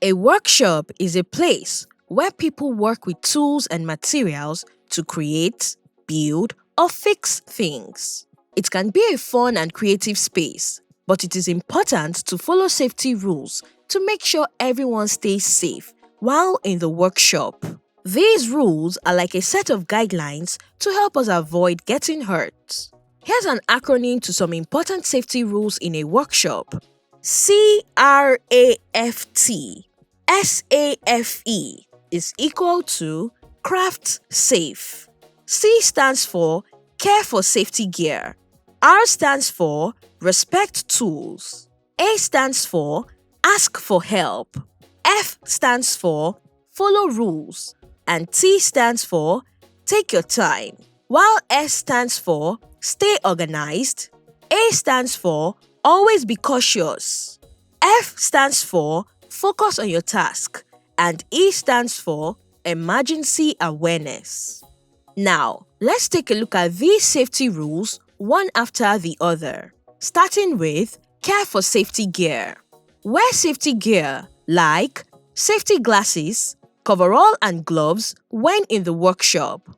A workshop is a place where people work with tools and materials to create, build, or fix things. It can be a fun and creative space, but it is important to follow safety rules to make sure everyone stays safe while in the workshop. These rules are like a set of guidelines to help us avoid getting hurt. Here's an acronym to some important safety rules in a workshop. CRAFT. SAFE is equal to craft safe. C stands for care for safety gear. R stands for respect tools. A stands for ask for help. F stands for follow rules. And T stands for take your time. While S stands for stay organized, A stands for always be cautious. F stands for focus on your task, and E stands for emergency awareness. Now, let's take a look at these safety rules one after the other. Starting with care for safety gear. Wear safety gear like safety glasses, coverall and gloves when in the workshop.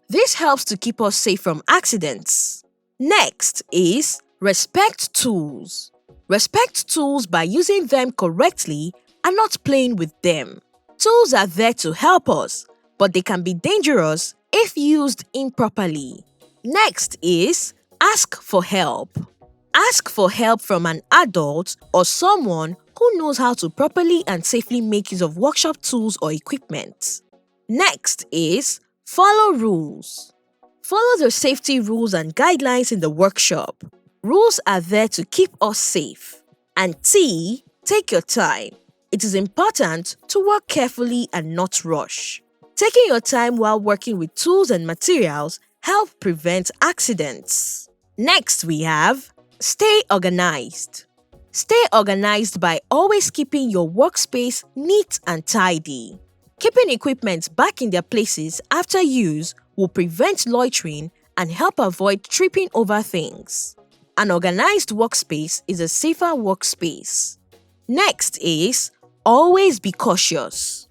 This helps to keep us safe from accidents. Next is respect tools. Respect tools by using them correctly and not playing with them. Tools are there to help us, but they can be dangerous if used improperly. Next is ask for help. Ask for help from an adult or someone who knows how to properly and safely make use of workshop tools or equipment. Next is follow rules. Follow the safety rules and guidelines in the workshop. Rules are there to keep us safe. And T, take your time. It is important to work carefully and not rush. Taking your time while working with tools and materials help prevent accidents. Next we have stay organized. Stay organized by always keeping your workspace neat and tidy. Keeping equipment back in their places after use will prevent loitering and help avoid tripping over things. An organized workspace is a safer workspace. Next is always be cautious.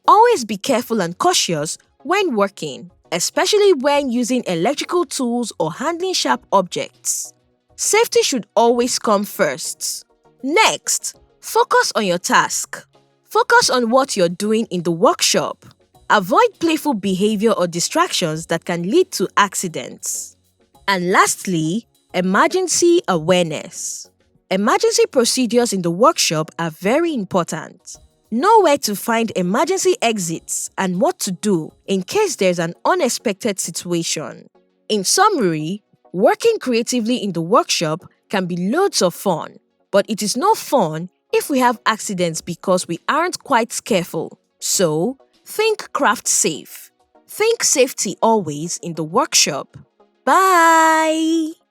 Always be careful and cautious when working, especially when using electrical tools or handling sharp objects. Safety should always come first. Next, focus on your task. Focus on what you're doing in the workshop. Avoid playful behavior or distractions that can lead to accidents. And lastly, emergency awareness. Emergency procedures in the workshop are very important. Know where to find emergency exits and what to do in case there's an unexpected situation. In summary, working creatively in the workshop can be loads of fun, but it is no fun if we have accidents because we aren't quite careful. So, think craft safe. Think safety always in the workshop. Bye!